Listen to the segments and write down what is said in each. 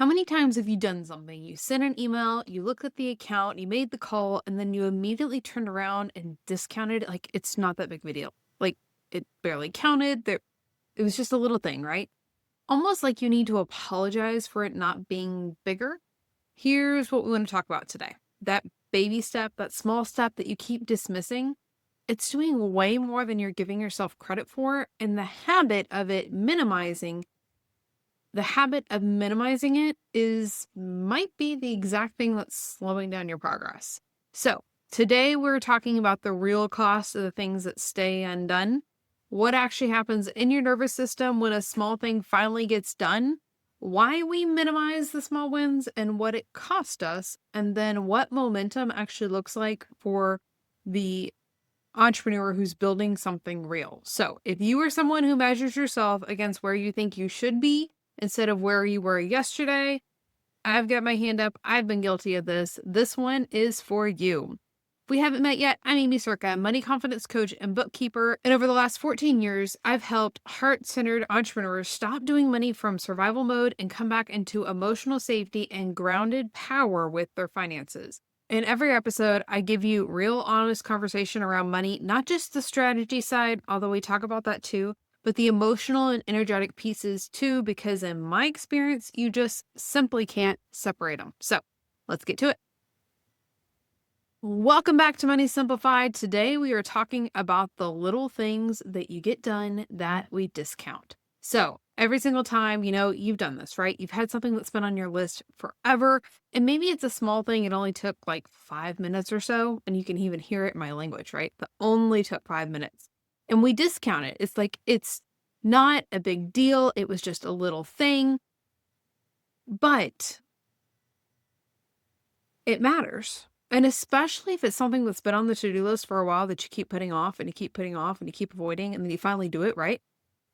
How many times have you done something? You sent an email, you look at the account, you made the call, and then you immediately turned around and discounted it like it's not that big of a deal. Like it barely counted. It was just a little thing, right? Almost like you need to apologize for it not being bigger. Here's what we want to talk about today. That baby step, that small step that you keep dismissing, it's doing way more than you're giving yourself credit for. And the habit of minimizing it might be the exact thing that's slowing down your progress. So today we're talking about the real cost of the things that stay undone. What actually happens in your nervous system when a small thing finally gets done, why we minimize the small wins and what it cost us, and then what momentum actually looks like for the entrepreneur who's building something real. So if you are someone who measures yourself against where you think you should be instead of where you were yesterday, I've got my hand up. I've been guilty of this. This one is for you. If we haven't met yet, I'm Aimee Cerka, money confidence coach and bookkeeper. And over the last 14 years, I've helped heart-centered entrepreneurs stop doing money from survival mode and come back into emotional safety and grounded power with their finances. In every episode, I give you real honest conversation around money, not just the strategy side, although we talk about that too, but the emotional and energetic pieces too, because in my experience, you just simply can't separate them. So let's get to it. Welcome back to Money Simplified. Today, we are talking about the little things that you get done that we discount. So every single time, you've done this, right? You've had something that's been on your list forever, and maybe it's a small thing. It only took like 5 minutes or so, and you can even hear it in my language, right? That only took 5 minutes. And we discount it. It's like, it's not a big deal. It was just a little thing, but it matters. And especially if it's something that's been on the to-do list for a while that you keep putting off and you keep putting off and you keep avoiding, and then you finally do it, right?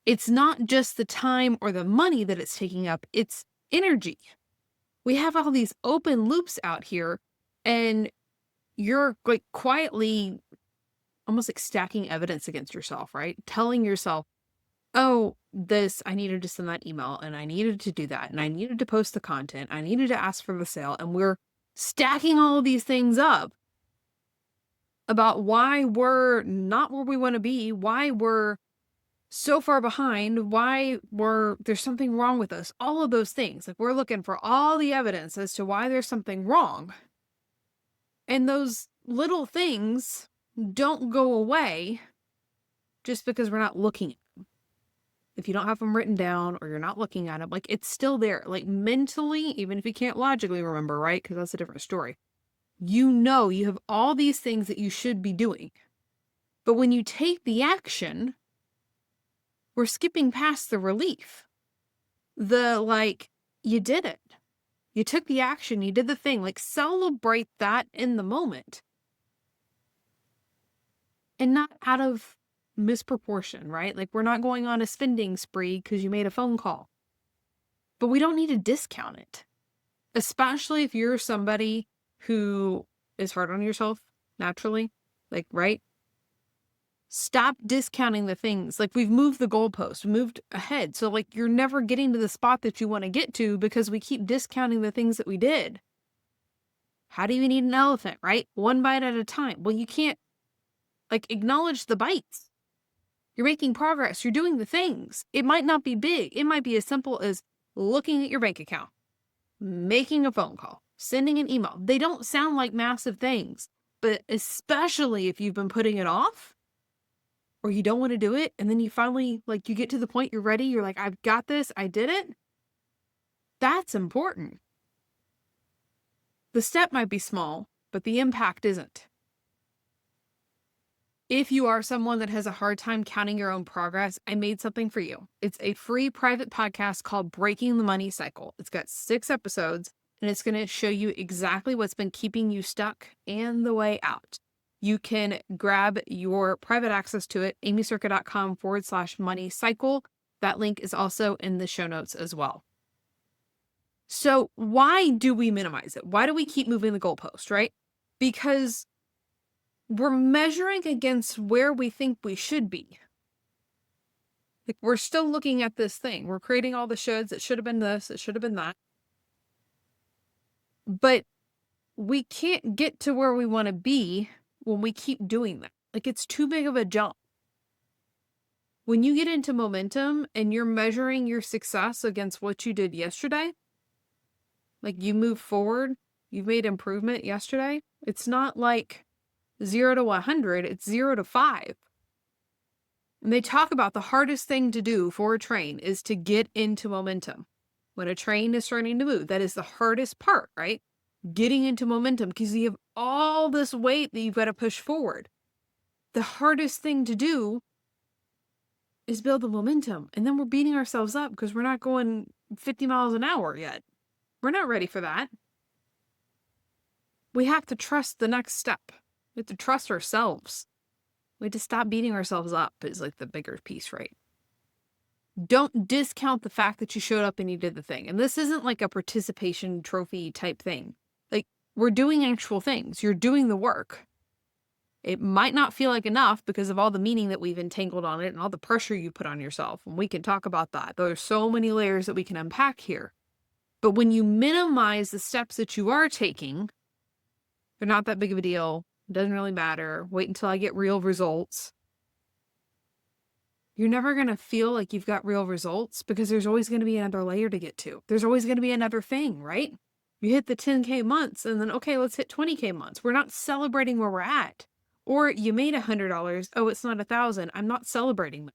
It's not just the time or the money that it's taking up, it's energy. We have all these open loops out here, and you're like quietly almost like stacking evidence against yourself, right? Telling yourself, oh, I needed to send that email and I needed to do that and I needed to post the content. I needed to ask for the sale. And we're stacking all of these things up about why we're not where we want to be, why we're so far behind, there's something wrong with us, all of those things. Like we're looking for all the evidence as to why there's something wrong. And those little things don't go away just because we're not looking at them. If you don't have them written down or you're not looking at them, like it's still there. Like mentally, even if you can't logically remember, right? Because that's a different story. You have all these things that you should be doing. But when you take the action, we're skipping past the relief. You did it. You took the action, you did the thing. Like celebrate that in the moment. And not out of misproportion, right? Like we're not going on a spending spree because you made a phone call. But we don't need to discount it. Especially if you're somebody who is hard on yourself naturally, like, right? Stop discounting the things. Like we've moved the goalpost, moved ahead. So like you're never getting to the spot that you want to get to because we keep discounting the things that we did. How do you need an elephant, right? One bite at a time. Well, you can't acknowledge the bites. You're making progress. You're doing the things. It might not be big. It might be as simple as looking at your bank account, making a phone call, sending an email. They don't sound like massive things, but especially if you've been putting it off or you don't want to do it, and then you finally, you get to the point you're ready, you're like, I've got this, I did it. That's important. The step might be small, but the impact isn't. If you are someone that has a hard time counting your own progress, I made something for you. It's a free private podcast called Breaking the Money Cycle. It's got 6 episodes, and it's going to show you exactly what's been keeping you stuck and the way out. You can grab your private access to it, aimeecerka.com/money cycle. That link is also in the show notes as well. So why do we minimize it? Why do we keep moving the goalpost, right? Because we're measuring against where we think we should be. Like we're still looking at this thing. We're creating all the shoulds. It should have been this. It should have been that. But we can't get to where we want to be when we keep doing that. Like, it's too big of a jump. When you get into momentum and you're measuring your success against what you did yesterday, like you move forward, you've made improvement yesterday. It's not like 0 to 100, it's 0 to 5. And they talk about the hardest thing to do for a train is to get into momentum. When a train is starting to move, that is the hardest part, right? Getting into momentum, because you have all this weight that you've got to push forward. The hardest thing to do is build the momentum. And then we're beating ourselves up because we're not going 50 miles an hour yet. We're not ready for that. We have to trust the next step. We have to trust ourselves. We have to stop beating ourselves up is like the bigger piece, right? Don't discount the fact that you showed up and you did the thing. And this isn't like a participation trophy type thing. Like, we're doing actual things. You're doing the work. It might not feel like enough because of all the meaning that we've entangled on it and all the pressure you put on yourself. And we can talk about that. There are so many layers that we can unpack here. But when you minimize the steps that you are taking, they're not that big of a deal. It doesn't really matter. Wait until I get real results. You're never going to feel like you've got real results because there's always going to be another layer to get to. There's always going to be another thing, right? You hit the 10K months and then, okay, let's hit 20K months. We're not celebrating where we're at. Or you made $100. Oh, it's not 1,000. I'm not celebrating that.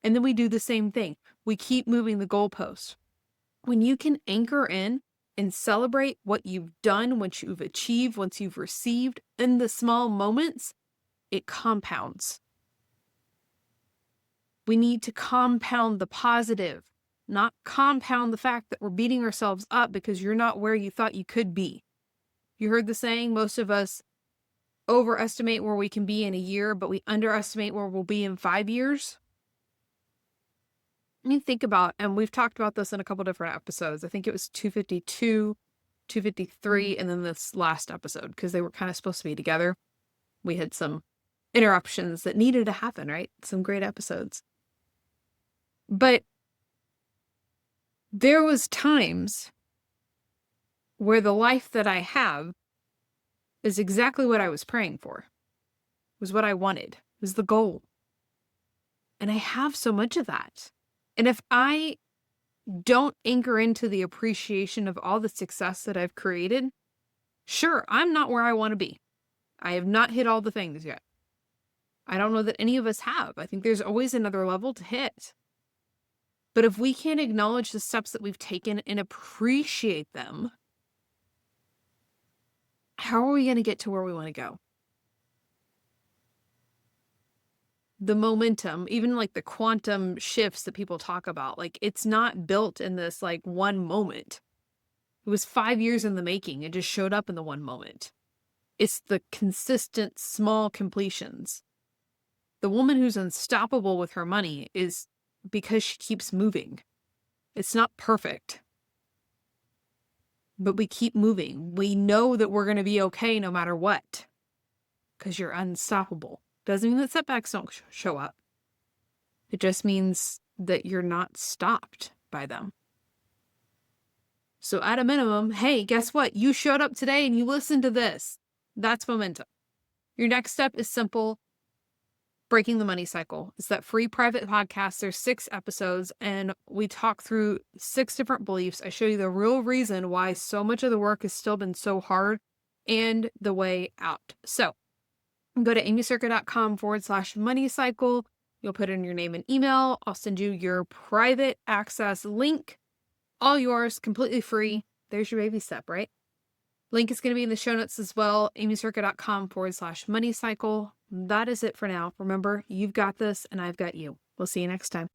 And then we do the same thing. We keep moving the goalpost. When you can anchor in and celebrate what you've done, what you've achieved, once you've received in the small moments, it compounds. We need to compound the positive, not compound the fact that we're beating ourselves up because you're not where you thought you could be. You heard the saying, most of us overestimate where we can be in a year, but we underestimate where we'll be in 5 years. I mean, think about, and we've talked about this in a couple different episodes. I think it was 252, 253, and then this last episode, because they were kind of supposed to be together. We had some interruptions that needed to happen, right? Some great episodes. But there was times where the life that I have is exactly what I was praying for, was what I wanted, was the goal. And I have so much of that. And if I don't anchor into the appreciation of all the success that I've created, sure, I'm not where I want to be. I have not hit all the things yet. I don't know that any of us have. I think there's always another level to hit. But if we can't acknowledge the steps that we've taken and appreciate them, how are we going to get to where we want to go? The momentum, even like the quantum shifts that people talk about, like it's not built in this like one moment. It was 5 years in the making. It just showed up in the one moment. It's the consistent small completions. The woman who's unstoppable with her money is because she keeps moving. It's not perfect, but we keep moving. We know that we're going to be okay no matter what because you're unstoppable. Doesn't mean that setbacks don't show up. It just means that you're not stopped by them. So at a minimum, hey, guess what? You showed up today and you listened to this. That's momentum. Your next step is simple. Breaking the Money Cycle. It's that free private podcast. There's 6 episodes and we talk through 6 different beliefs. I show you the real reason why so much of the work has still been so hard and the way out. So go to aimeecerka.com/money cycle. You'll put in your name and email. I'll send you your private access link. All yours, completely free. There's your baby step, right? Link is going to be in the show notes as well. aimeecerka.com/money cycle. That is it for now. Remember, you've got this and I've got you. We'll see you next time.